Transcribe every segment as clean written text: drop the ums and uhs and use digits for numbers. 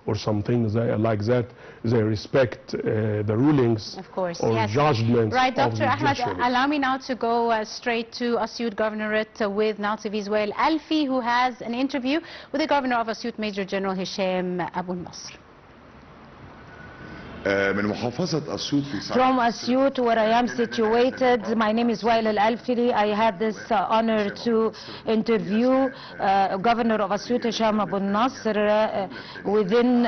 or something like that. They respect the rulings of course, or yes. judgments Right, of Dr. the Ahmed, judiciary. allow me now to go straight to Asyut Governorate with Now TV's Wael Alfi, who has an interview with the Governor of Asyut, Major General Hisham Abu Nasr. From Asyut, where I am situated, my name is Wael Al-Alfiri. I had this honor to interview Governor of Asyut, Hisham Abu Nasr, within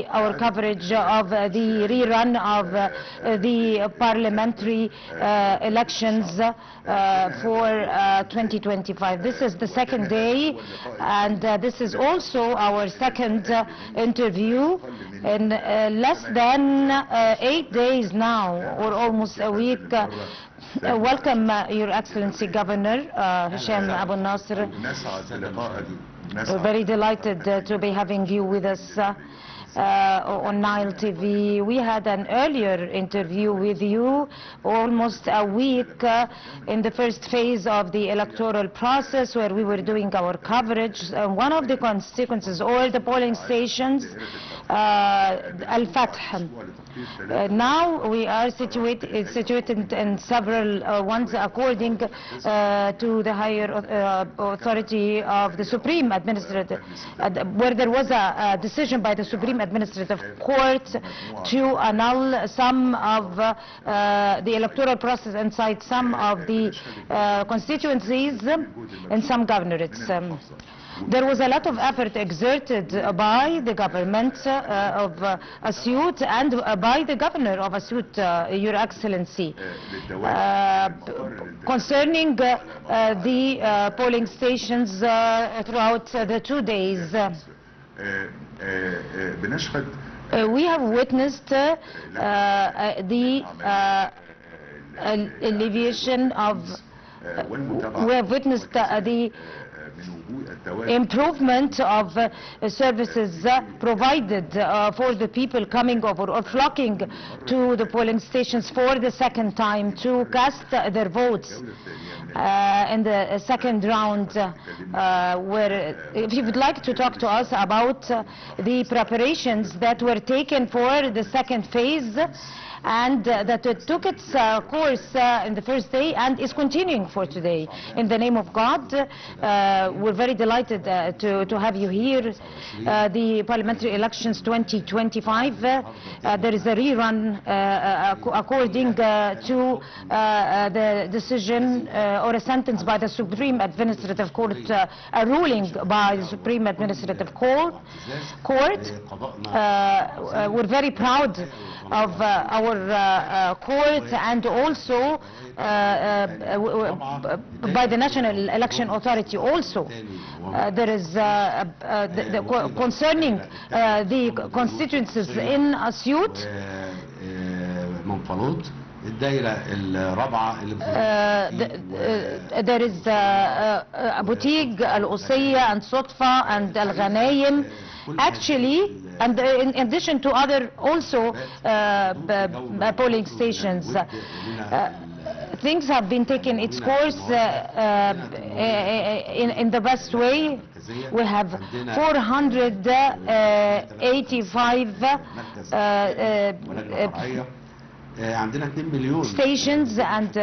our coverage of the rerun of the parliamentary elections for 2025. This is the second day, and this is also our second interview in less than 8 days now, or almost a week. Welcome, Your Excellency Governor Hisham Abu Nasr. We're very delighted to be having you with us on Nile TV. We had an earlier interview with you, almost a week in the first phase of the electoral process, where we were doing our coverage. One of the constituencies, or the polling stations, Al-Fath. Now we are situated in several ones according to the higher authority of the Supreme Administrative, where there was a decision by the Supreme Administrative Court to annul some of the electoral process inside some of the constituencies in some governorates. There was a lot of effort exerted by the government of Asyut and by the governor of Asyut, Your Excellency, concerning the polling stations throughout the 2 days. We have witnessed the alleviation of, we have witnessed the improvement of services provided for the people coming over or flocking to the polling stations for the second time to cast their votes in the second round, where, if you would like to talk to us about the preparations that were taken for the second phase, and that it took its course in the first day and is continuing for today. In the name of God, we're very delighted to have you here. The parliamentary elections 2025, there is a rerun according to the decision or a sentence by the Supreme Administrative Court, a ruling by the Supreme Administrative Court. We're very proud of our court, and also by the National Election Authority also. There is concerning the constituencies in Asyut, there is Abu Tig, Al-Usiyya, and Sotfa, and Al-Ghanaim. Actually, and in addition to other also polling stations, things have been taken its course in the best way. We have 485 stations and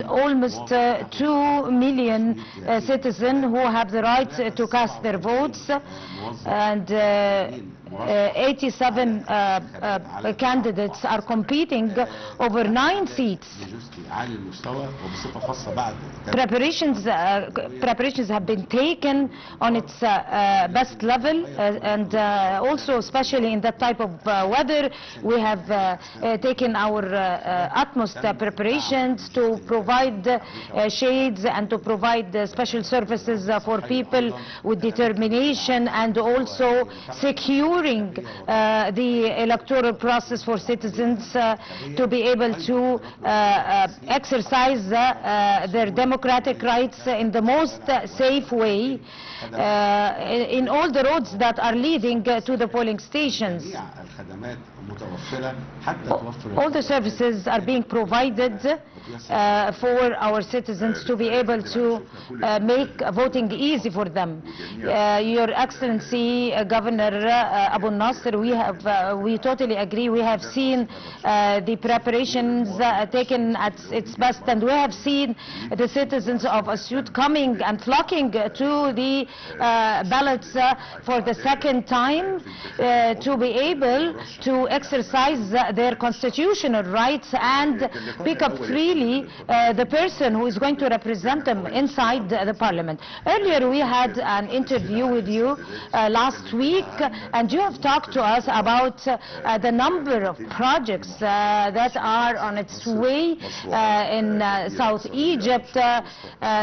almost 2 million citizens who have the right to cast their votes, and 87 candidates are competing over 9 seats. Preparations have been taken on its best level, and also especially in that type of weather, we have taken our utmost preparations to provide shades and to provide special services for people with determination, and also securing the electoral process for citizens to be able to exercise their democratic rights in the most safe way in all the roads that are leading to the polling stations. All the services are being provided provided for our citizens to be able to make voting easy for them. Your Excellency, Governor Abu Nasser, we totally agree. We have seen the preparations taken at its best, and we have seen the citizens of Asyut coming and flocking to the ballots for the second time to be able to exercise their constitutional rights and pick up freely the person who is going to represent them inside the parliament. Earlier we had an interview with you last week, and you have talked to us about the number of projects that are on its way in South Egypt,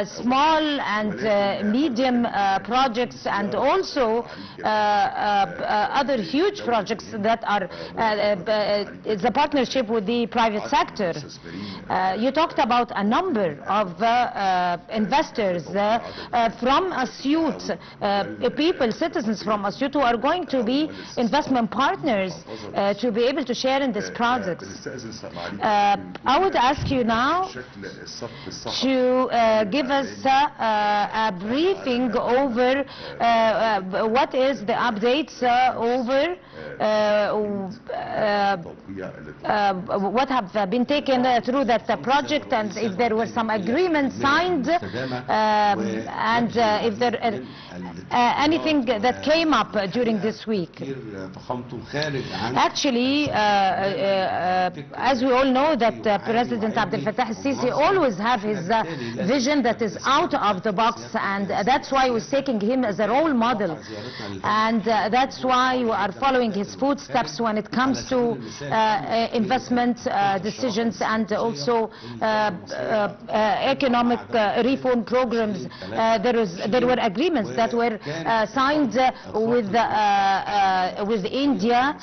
small and medium projects, and also other huge projects that are it's a partnership with the private sector. You talked about a number of investors from Asyut, people, citizens from Asyut who are going to be investment partners to be able to share in these projects. I would ask you now to give us a briefing over what is the updates over what have been taken through that project, and if there were some agreements signed, and if there anything that came up during this week. Actually, as we all know, that President Abdel Fattah al-Sisi always have his vision that is out of the box, and that's why we're taking him as a role model, and that's why we are following his footsteps when it comes to investment decisions and also economic reform programs. There were agreements that were signed with India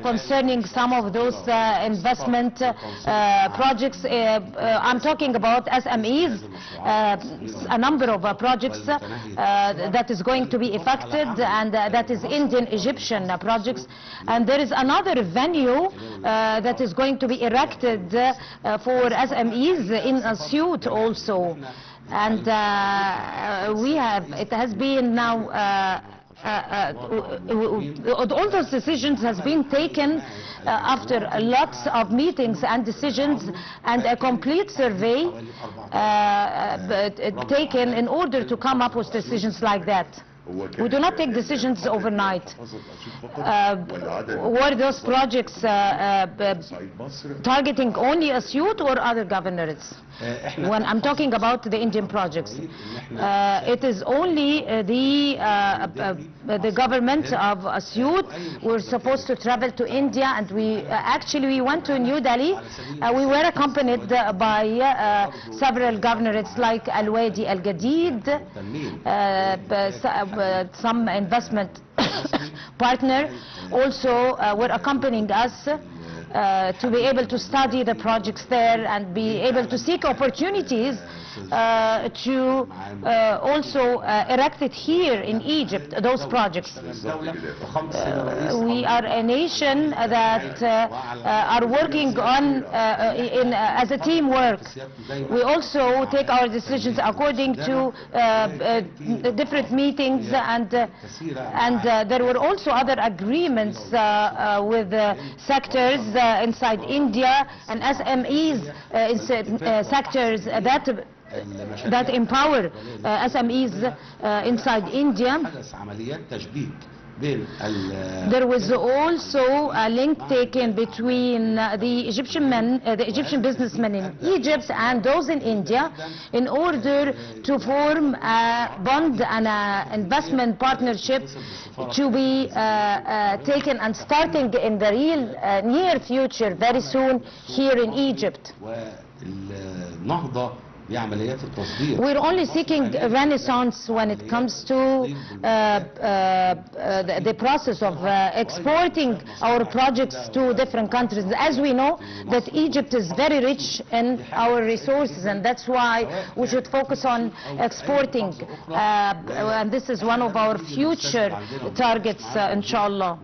concerning some of those investment projects. I'm talking about SMEs, a number of projects that is going to be affected, and that is Indian-Egyptian projects. And there is another venue that is going to be erected for SMEs in Asyut also. And it has been now all those decisions has been taken after lots of meetings and decisions and a complete survey taken in order to come up with decisions like that. We do not take decisions overnight. Were those projects targeting only Asyut or other governorates? When I'm talking about the Indian projects, it is only the government of Asyut. We're supposed to travel to India, and we actually went to New Delhi. We were accompanied by several governorates like Al-Wadi Al-Gadid, some investment partner also were accompanying us to be able to study the projects there and be able to seek opportunities to also erect it here in Egypt, those projects. We are a nation that are working on as a teamwork. We also take our decisions according to different meetings, and there were also other agreements with sectors inside India and SMEs in sectors that empower SMEs inside India. There was also a link taken between the Egyptian businessmen in Egypt and those in India in order to form a bond and an investment partnership to be taken and starting in the real near future, very soon, here in Egypt. We're only seeking a renaissance when it comes to the process of exporting our projects to different countries. As we know that Egypt is very rich in our resources, and that's why we should focus on exporting. And this is one of our future targets, inshallah.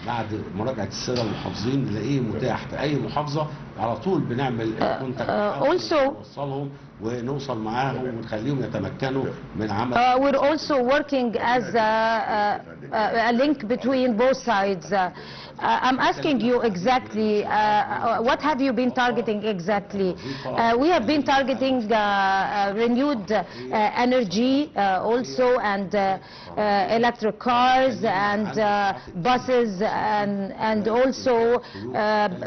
بعد مراجعه الساده المحافظين نلاقيه متاح في اي محافظه، على طول بنعمل كونتاكت نوصلهم ونوصل معاهم ونخليهم يتمكنوا من عمل. We're also working as a link between both sides. I'm asking you exactly, what have you been targeting exactly? We have been targeting renewed energy also, and electric cars and buses, and also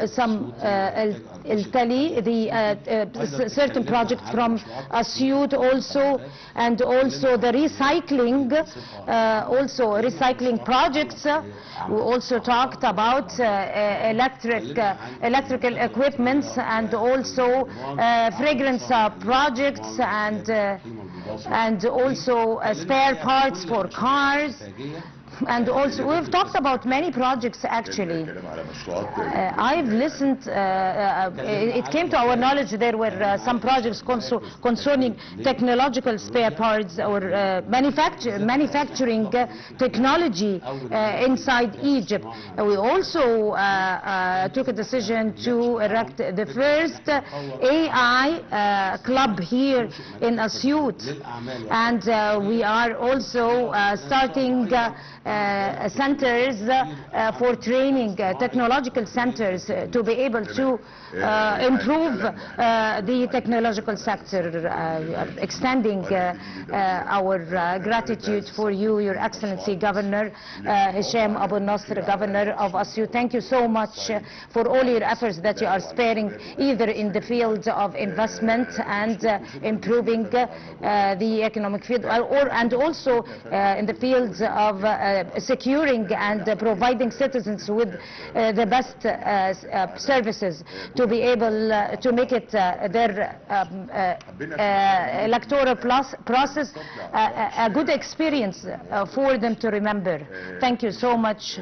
some certain projects from Asyut also, and also the recycling projects. We also talked about electrical equipments, and also fragrance projects, and also spare parts for cars. And also, we've talked about many projects actually. I've listened, it came to our knowledge there were some projects concerning technological spare parts or manufacturing technology inside Egypt. We also took a decision to erect the first AI club here in Asyut, and we are also starting centers for training, technological centers, to be able to improve the technological sector, extending our gratitude for you, Your Excellency Governor Hisham Abu Nasr, Governor of Asyut. Thank you so much for all your efforts that you are sparing, either in the field of investment and improving the economic field, and also in the fields of securing and providing citizens with the best services to be able to make it their electoral process a good experience for them to remember. Thank you so much.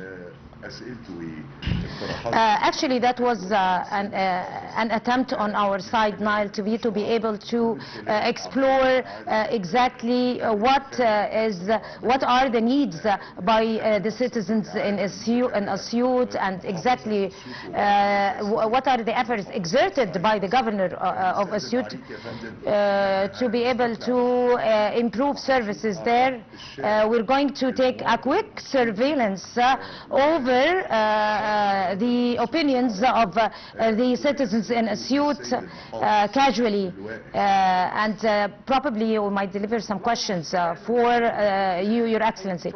Actually, that was an attempt on our side, Nile TV, to be able to explore exactly what are the needs by the citizens in Asyut, and exactly what are the efforts exerted by the governor of Asyut to be able to improve services there. We're going to take a quick surveillance over the opinions of the citizens in Asyut casually, and probably we might deliver some questions for you, Your Excellency.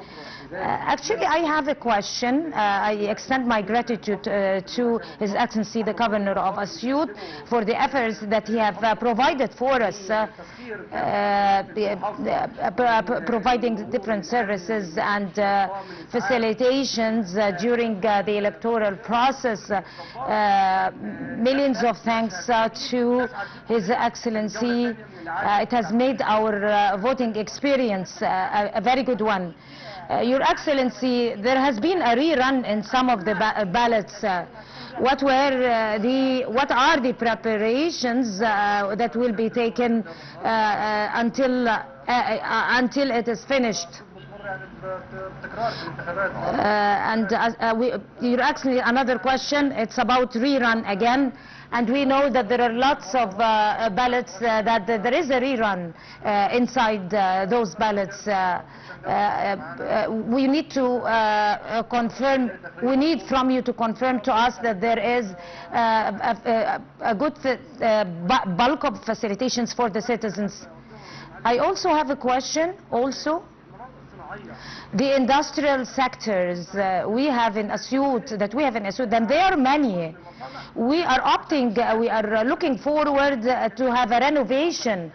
Actually, I have a question. I extend my gratitude to His Excellency the Governor of Asyut for the efforts that he have provided for us, providing different services and facilitations during the electoral process. Millions of thanks to His Excellency. It has made our voting experience a very good one. Your Excellency, there has been a rerun in some of the ballots. What are the preparations that will be taken until it is finished? Your Excellency, another question. It's about rerun again. And we know that there are lots of ballots that there is a rerun inside those ballots. We need to confirm. We need from you to confirm to us that there is a good bulk of facilitations for the citizens. I also have a question. Also, the industrial sectors we have in Asyut, and there are many. We are looking forward to have a renovation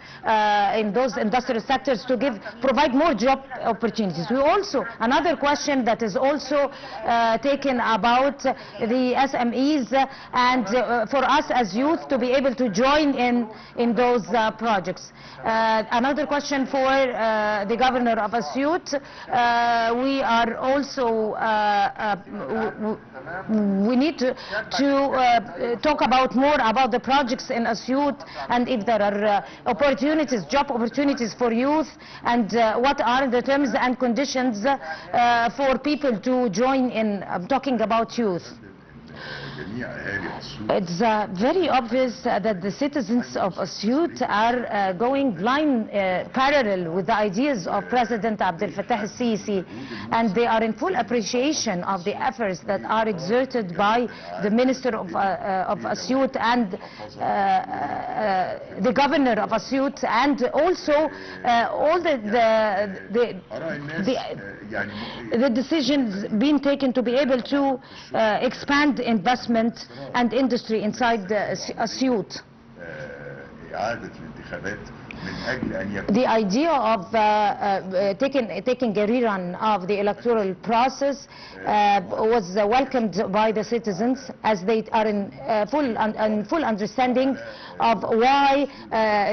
in those industrial sectors to provide more job opportunities. Another question that is also taken about the SMEs, and for us as youth to be able to join in those projects. Another question for the Governor of Asyut. we are also we need to talk about more about the projects in Asyut, and if there are opportunities, job opportunities for youth, and what are the terms and conditions for people to join in. I'm talking about youth. It's very obvious that the citizens of Asyut are going blind parallel with the ideas of President Abdel Fattah al-Sisi, and they are in full appreciation of the efforts that are exerted by the Minister of Asyut and the Governor of Asyut, and also all the decisions being taken to be able to expand investment and industry inside Asyut. The idea of taking a rerun of the electoral process was welcomed by the citizens, as they are in full understanding of why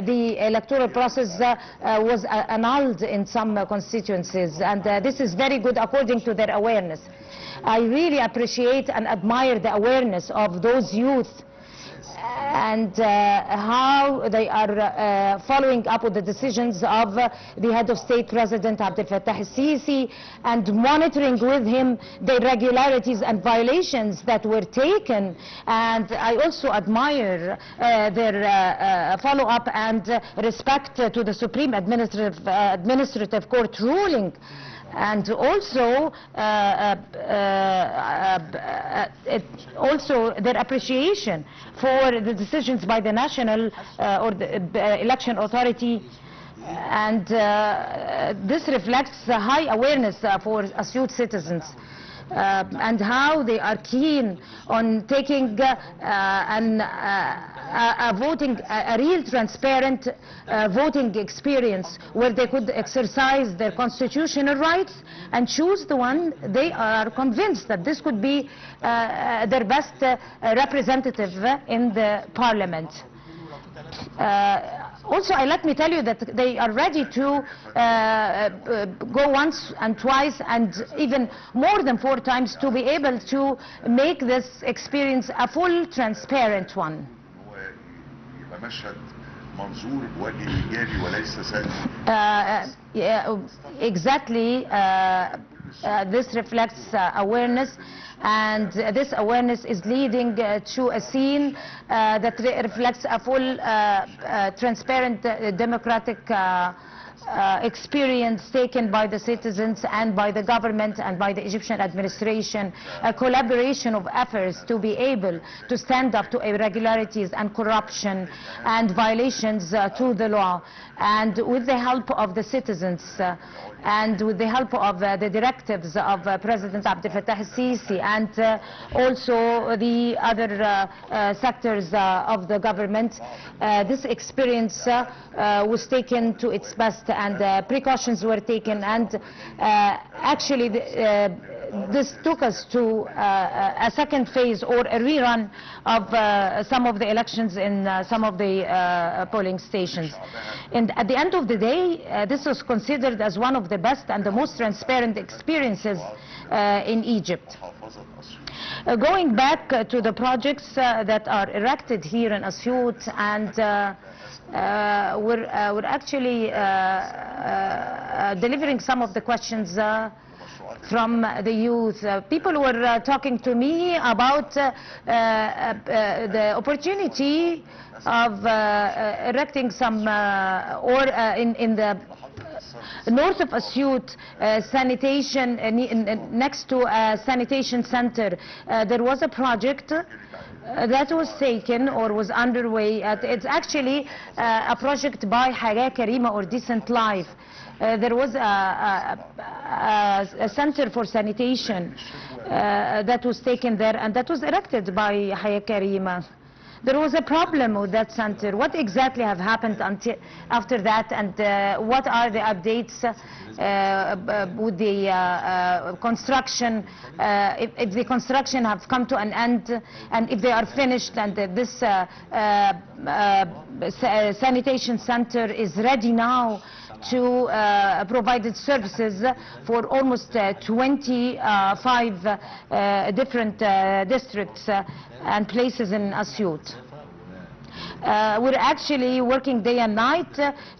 the electoral process was annulled in some constituencies, and this is very good according to their awareness. I really appreciate and admire the awareness of those youth and how they are following up with the decisions of the head of state, President Abdel Fattah al-Sisi, and monitoring with him the irregularities and violations that were taken. And I also admire their follow-up and respect to the Supreme Administrative Court ruling, and also their appreciation for the decisions by the national or the election authority. And this reflects a high awareness for Asyut citizens and how they are keen on taking a real transparent voting experience, where they could exercise their constitutional rights and choose the one they are convinced that this could be their best representative in the parliament. Also, let me tell you that they are ready to go once and twice and even more than 4 times to be able to make this experience a full transparent one. Exactly. This reflects awareness, and this awareness is leading to a scene that reflects a full transparent democratic experience taken by the citizens and by the government and by the Egyptian administration, a collaboration of efforts to be able to stand up to irregularities and corruption and violations to the law, and with the help of the citizens and with the help of the directives of President Abdel Fattah al-Sisi and also the other sectors of the government, this experience was taken to its best, and precautions were taken, and actually this took us to a second phase or a rerun of some of the elections in some of the polling stations. And at the end of the day, this was considered as one of the best and the most transparent experiences in Egypt. Going back to the projects that are erected here in Asyut, and we're actually delivering some of the questions from the youth. People were talking to me about the opportunity of erecting some, in the north of Asyut, sanitation, next to a sanitation center. There was a project that was taken or was underway. It's actually a project by Hayat Karima or Decent Life. There was a center for sanitation that was taken there, and that was erected by Hayat Karima. There was a problem with that center. What exactly have happened until after that, and what are the updates with the construction, if the construction have come to an end, and if they are finished, and this sanitation center is ready now to provide its services for almost 25 different districts and places in Asyut. We're actually working day and night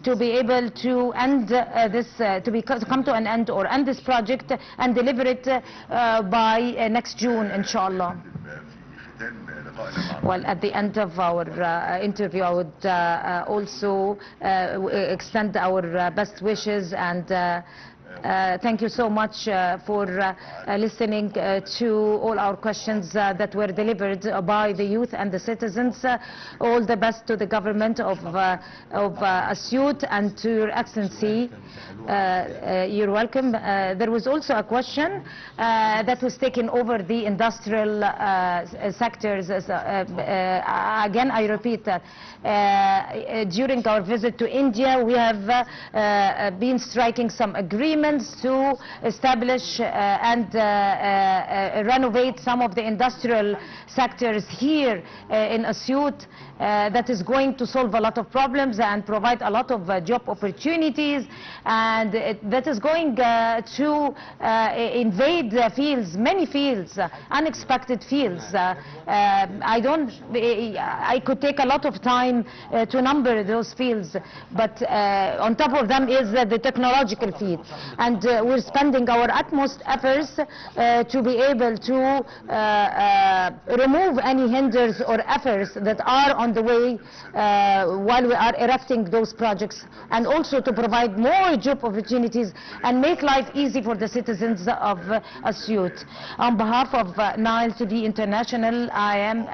to be able to end to come to an end or end this project and deliver it by next June, inshallah. Well, at the end of our interview, I would also extend our best wishes and thank you so much for listening to all our questions that were delivered by the youth and the citizens. All the best to the government of Asyut and to Your Excellency. You're welcome. There was also a question that was taken over the industrial sectors. Again, I repeat that during our visit to India, we have been striking some agreements to establish and renovate some of the industrial sectors here in Asyut. That is going to solve a lot of problems and provide a lot of job opportunities, and that is going to invade fields, many fields, unexpected fields. I could take a lot of time to number those fields, but on top of them is the technological field. And we're spending our utmost efforts to be able to remove any hinders or efforts that are on the way while we are erecting those projects, and also to provide more job opportunities and make life easy for the citizens of Asyut. On behalf of Nile TV International, I am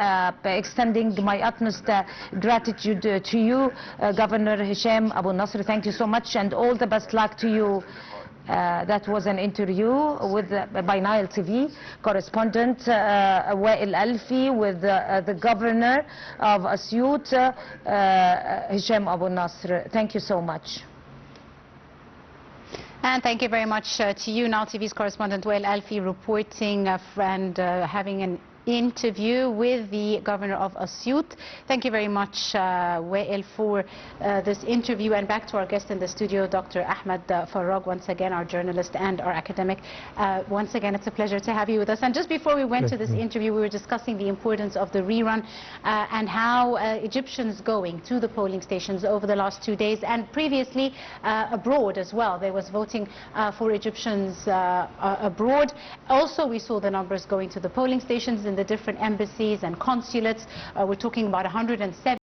extending my utmost gratitude to you, Governor Hisham Abu Nasr. Thank you so much, and all the best luck to you. That was an interview by Nile TV correspondent Wael Alfi with the governor of Asyut, Hisham Abu Nasr. Thank you so much. And thank you very much to you, Nile TV's correspondent Wael Alfi, reporting and having an interview with the governor of Asyut. Thank you very much, Wael, for this interview. And back to our guest in the studio, Dr. Ahmed Farag, once again, our journalist and our academic. Once again, it's a pleasure to have you with us. And just before we went to this interview, we were discussing the importance of the rerun and how Egyptians going to the polling stations over the last 2 days, and previously abroad as well. There was voting for Egyptians abroad. Also, we saw the numbers going to the polling stations in the different embassies and consulates. We're talking about 170